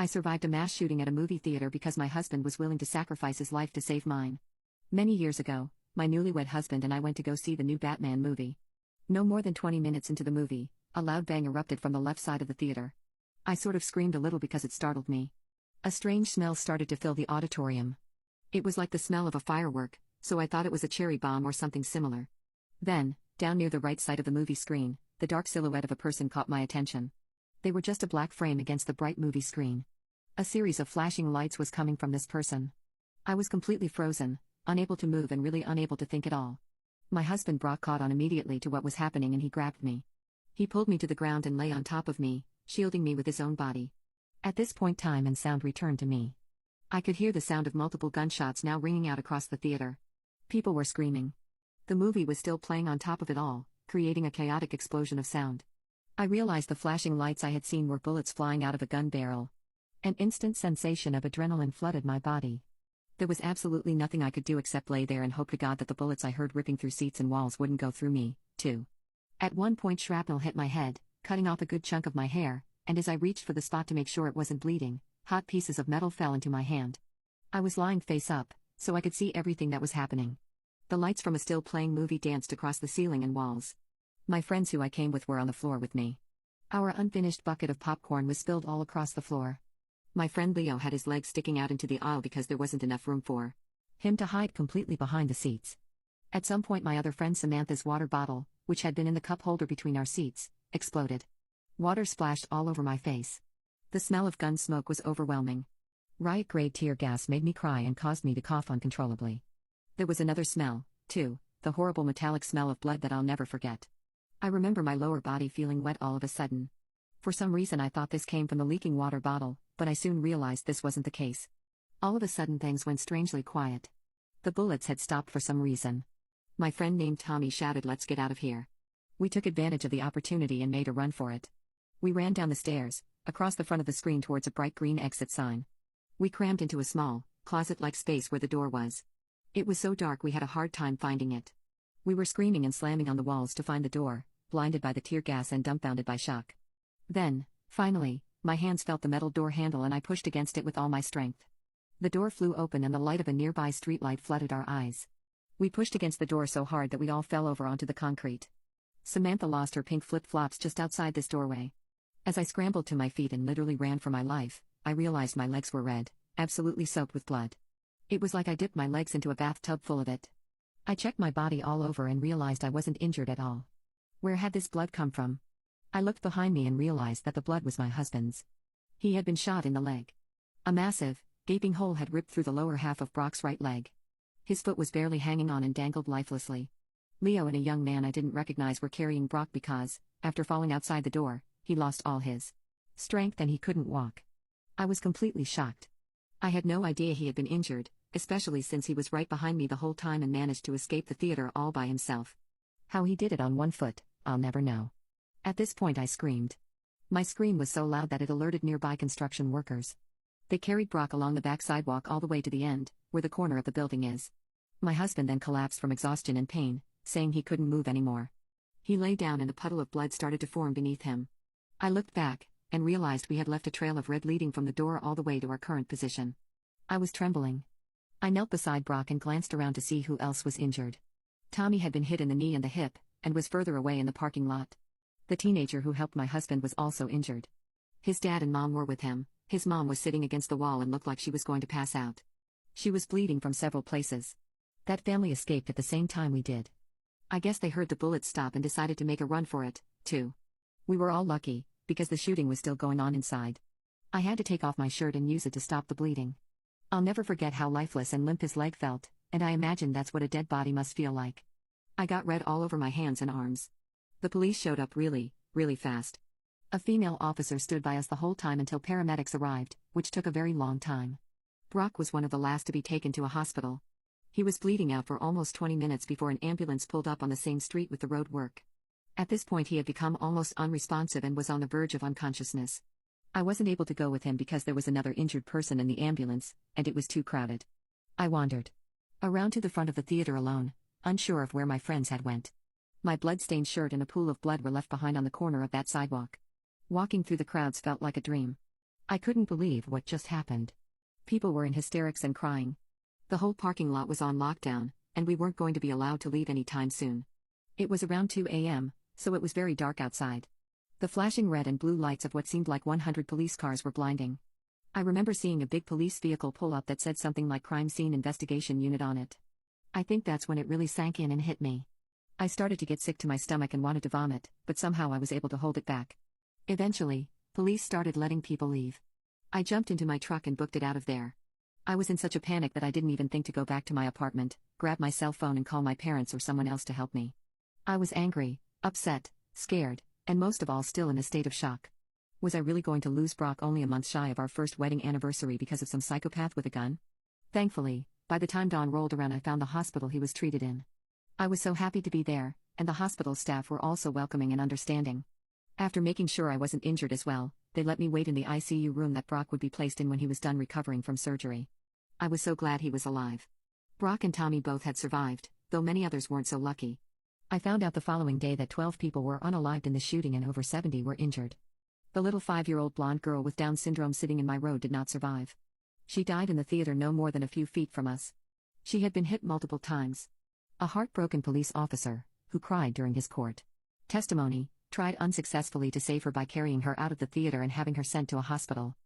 I survived a mass shooting at a movie theater because my husband was willing to sacrifice his life to save mine. Many years ago, my newlywed husband and I went to go see the new Batman movie. No more than 20 minutes into the movie, a loud bang erupted from the left side of the theater. I sort of screamed a little because it startled me. A strange smell started to fill the auditorium. It was like the smell of a firework, so I thought it was a cherry bomb or something similar. Then, down near the right side of the movie screen, the dark silhouette of a person caught my attention. They were just a black frame against the bright movie screen. A series of flashing lights was coming from this person. I was completely frozen, unable to move and really unable to think at all. My husband Brock caught on immediately to what was happening and he grabbed me. He pulled me to the ground and lay on top of me, shielding me with his own body. At this point time and sound returned to me. I could hear the sound of multiple gunshots now ringing out across the theater. People were screaming. The movie was still playing on top of it all, creating a chaotic explosion of sound. I realized the flashing lights I had seen were bullets flying out of a gun barrel. An instant sensation of adrenaline flooded my body. There was absolutely nothing I could do except lay there and hope to God that the bullets I heard ripping through seats and walls wouldn't go through me, too. At one point shrapnel hit my head, cutting off a good chunk of my hair, and as I reached for the spot to make sure it wasn't bleeding, hot pieces of metal fell into my hand. I was lying face up, so I could see everything that was happening. The lights from a still playing movie danced across the ceiling and walls. My friends who I came with were on the floor with me. Our unfinished bucket of popcorn was spilled all across the floor. My friend Leo had his legs sticking out into the aisle because there wasn't enough room for him to hide completely behind the seats. At some point my other friend Samantha's water bottle, which had been in the cup holder between our seats, exploded. Water splashed all over my face. The smell of gun smoke was overwhelming. Riot-grade tear gas made me cry and caused me to cough uncontrollably. There was another smell, too, the horrible metallic smell of blood that I'll never forget. I remember my lower body feeling wet all of a sudden. For some reason I thought this came from the leaking water bottle, but I soon realized this wasn't the case. All of a sudden things went strangely quiet. The bullets had stopped for some reason. My friend named Tommy shouted, "Let's get out of here." We took advantage of the opportunity and made a run for it. We ran down the stairs, across the front of the screen towards a bright green exit sign. We crammed into a small, closet-like space where the door was. It was so dark we had a hard time finding it. We were screaming and slamming on the walls to find the door, blinded by the tear gas and dumbfounded by shock. Then, finally, my hands felt the metal door handle and I pushed against it with all my strength. The door flew open and the light of a nearby streetlight flooded our eyes. We pushed against the door so hard that we all fell over onto the concrete. Samantha lost her pink flip-flops just outside this doorway. As I scrambled to my feet and literally ran for my life, I realized my legs were red, absolutely soaked with blood. It was like I dipped my legs into a bathtub full of it. I checked my body all over and realized I wasn't injured at all. Where had this blood come from? I looked behind me and realized that the blood was my husband's. He had been shot in the leg. A massive, gaping hole had ripped through the lower half of Brock's right leg. His foot was barely hanging on and dangled lifelessly. Leo and a young man I didn't recognize were carrying Brock because, after falling outside the door, he lost all his strength and he couldn't walk. I was completely shocked. I had no idea he had been injured, especially since he was right behind me the whole time and managed to escape the theater all by himself. How he did it on one foot, I'll never know. At this point I screamed. My scream was so loud that it alerted nearby construction workers. They carried Brock along the back sidewalk all the way to the end, where the corner of the building is. My husband then collapsed from exhaustion and pain, saying he couldn't move anymore. He lay down and a puddle of blood started to form beneath him. I looked back, and realized we had left a trail of red leading from the door all the way to our current position. I was trembling. I knelt beside Brock and glanced around to see who else was injured. Tommy had been hit in the knee and the hip, and was further away in the parking lot. The teenager who helped my husband was also injured. His dad and mom were with him. His mom was sitting against the wall and looked like she was going to pass out. She was bleeding from several places. That family escaped at the same time we did. I guess they heard the bullets stop and decided to make a run for it, too. We were all lucky, because the shooting was still going on inside. I had to take off my shirt and use it to stop the bleeding. I'll never forget how lifeless and limp his leg felt, and I imagine that's what a dead body must feel like. I got red all over my hands and arms. The police showed up really, really fast. A female officer stood by us the whole time until paramedics arrived, which took a very long time. Brock was one of the last to be taken to a hospital. He was bleeding out for almost 20 minutes before an ambulance pulled up on the same street with the road work. At this point he had become almost unresponsive and was on the verge of unconsciousness. I wasn't able to go with him because there was another injured person in the ambulance, and it was too crowded. I wandered around to the front of the theater alone, unsure of where my friends had went. My blood-stained shirt and a pool of blood were left behind on the corner of that sidewalk. Walking through the crowds felt like a dream. I couldn't believe what just happened. People were in hysterics and crying. The whole parking lot was on lockdown, and we weren't going to be allowed to leave any time soon. It was around 2 a.m., so it was very dark outside. The flashing red and blue lights of what seemed like 100 police cars were blinding. I remember seeing a big police vehicle pull up that said something like Crime Scene Investigation Unit on it. I think that's when it really sank in and hit me. I started to get sick to my stomach and wanted to vomit, but somehow I was able to hold it back. Eventually, police started letting people leave. I jumped into my truck and booked it out of there. I was in such a panic that I didn't even think to go back to my apartment, grab my cell phone and call my parents or someone else to help me. I was angry, upset, scared, and most of all still in a state of shock. Was I really going to lose Brock only a month shy of our first wedding anniversary because of some psychopath with a gun? Thankfully, by the time dawn rolled around I found the hospital he was treated in. I was so happy to be there, and the hospital staff were also welcoming and understanding. After making sure I wasn't injured as well, they let me wait in the ICU room that Brock would be placed in when he was done recovering from surgery. I was so glad he was alive. Brock and Tommy both had survived, though many others weren't so lucky. I found out the following day that 12 people were unalived in the shooting and over 70 were injured. The little 5-year-old blonde girl with Down syndrome sitting in my row did not survive. She died in the theater no more than a few feet from us. She had been hit multiple times. A heartbroken police officer, who cried during his court testimony, tried unsuccessfully to save her by carrying her out of the theater and having her sent to a hospital.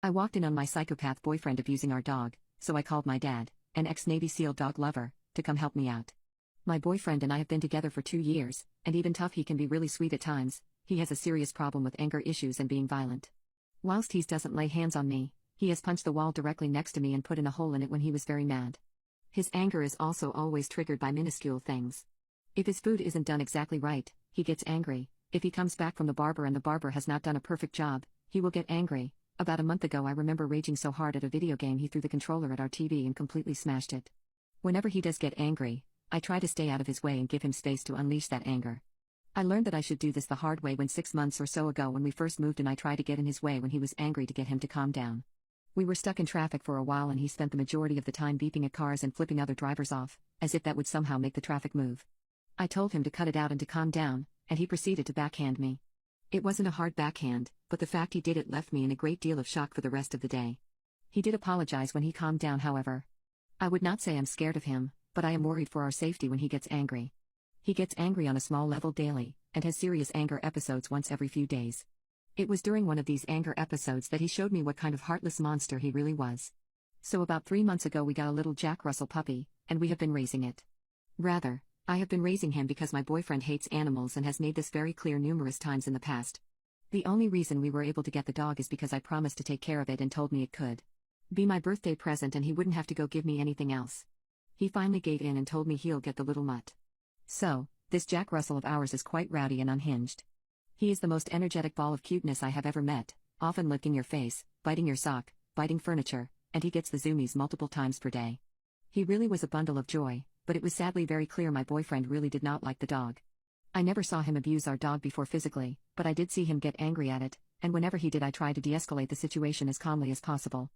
I walked in on my psychopath boyfriend abusing our dog, so I called my dad, an ex-Navy SEAL dog lover, to come help me out. My boyfriend and I have been together for 2 years, and even tough he can be really sweet at times. He has a serious problem with anger issues and being violent. Whilst he doesn't lay hands on me, he has punched the wall directly next to me and put in a hole in it when he was very mad. His anger is also always triggered by minuscule things. If his food isn't done exactly right, he gets angry. If he comes back from the barber and the barber has not done a perfect job, he will get angry. About a month ago I remember raging so hard at a video game he threw the controller at our TV and completely smashed it. Whenever he does get angry, I try to stay out of his way and give him space to unleash that anger. I learned that I should do this the hard way when 6 months or so ago when we first moved and I tried to get in his way when he was angry to get him to calm down. We were stuck in traffic for a while and he spent the majority of the time beeping at cars and flipping other drivers off, as if that would somehow make the traffic move. I told him to cut it out and to calm down, and he proceeded to backhand me. It wasn't a hard backhand, but the fact he did it left me in a great deal of shock for the rest of the day. He did apologize when he calmed down, however. I would not say I'm scared of him, but I am worried for our safety when he gets angry. He gets angry on a small level daily, and has serious anger episodes once every few days. It was during one of these anger episodes that he showed me what kind of heartless monster he really was. So about 3 months ago we got a little Jack Russell puppy, and we have been raising it. Rather, I have been raising him because my boyfriend hates animals and has made this very clear numerous times in the past. The only reason we were able to get the dog is because I promised to take care of it and told me it could be my birthday present and he wouldn't have to go give me anything else. He finally gave in and told me he'll get the little mutt. So, this Jack Russell of ours is quite rowdy and unhinged. He is the most energetic ball of cuteness I have ever met, often licking your face, biting your sock, biting furniture, and he gets the zoomies multiple times per day. He really was a bundle of joy, but it was sadly very clear my boyfriend really did not like the dog. I never saw him abuse our dog before physically, but I did see him get angry at it, and whenever he did I tried to de-escalate the situation as calmly as possible.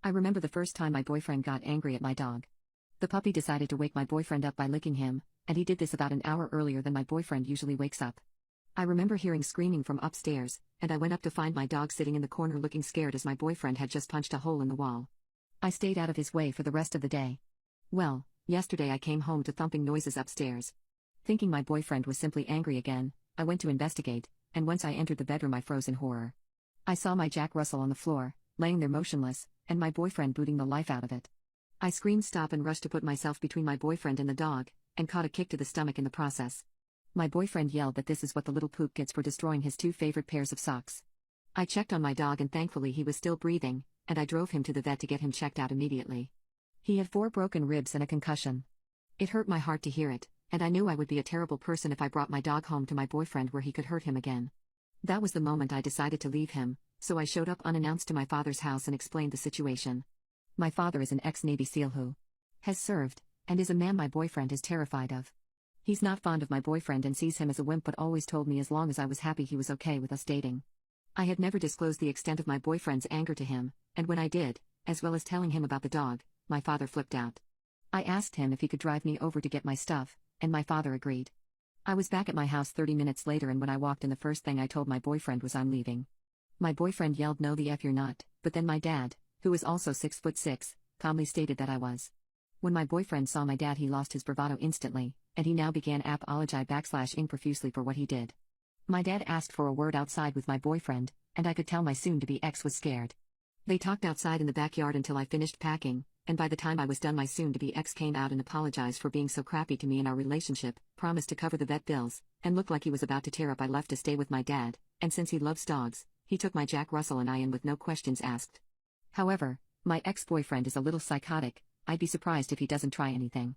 I remember the first time my boyfriend got angry at my dog. The puppy decided to wake my boyfriend up by licking him, and he did this about an hour earlier than my boyfriend usually wakes up. I remember hearing screaming from upstairs, and I went up to find my dog sitting in the corner looking scared as my boyfriend had just punched a hole in the wall. I stayed out of his way for the rest of the day. Well, yesterday I came home to thumping noises upstairs. Thinking my boyfriend was simply angry again, I went to investigate, and once I entered the bedroom I froze in horror. I saw my Jack Russell on the floor, laying there motionless, and my boyfriend booting the life out of it. I screamed stop and rushed to put myself between my boyfriend and the dog, and caught a kick to the stomach in the process. My boyfriend yelled that this is what the little poop gets for destroying his 2 favorite pairs of socks. I checked on my dog and thankfully he was still breathing, and I drove him to the vet to get him checked out immediately. He had 4 broken ribs and a concussion. It hurt my heart to hear it, and I knew I would be a terrible person if I brought my dog home to my boyfriend where he could hurt him again. That was the moment I decided to leave him, so I showed up unannounced to my father's house and explained the situation. My father is an ex-Navy SEAL who has served, and is a man my boyfriend is terrified of. He's not fond of my boyfriend and sees him as a wimp but always told me as long as I was happy he was okay with us dating. I had never disclosed the extent of my boyfriend's anger to him, and when I did, as well as telling him about the dog, my father flipped out. I asked him if he could drive me over to get my stuff, and my father agreed. I was back at my house 30 minutes later, and when I walked in, the first thing I told my boyfriend was I'm leaving. My boyfriend yelled, "No, the F you're not," but then my dad, who is also 6'6", calmly stated that I was. When my boyfriend saw my dad, he lost his bravado instantly, and he now began apologize ing profusely for what he did. My dad asked for a word outside with my boyfriend, and I could tell my soon-to-be ex was scared. They talked outside in the backyard until I finished packing, and by the time I was done, my soon-to-be ex came out and apologized for being so crappy to me in our relationship, promised to cover the vet bills, and looked like he was about to tear up. I left to stay with my dad, and since he loves dogs, he took my Jack Russell and I in with no questions asked. However, my ex-boyfriend is a little psychotic. I'd be surprised if he doesn't try anything.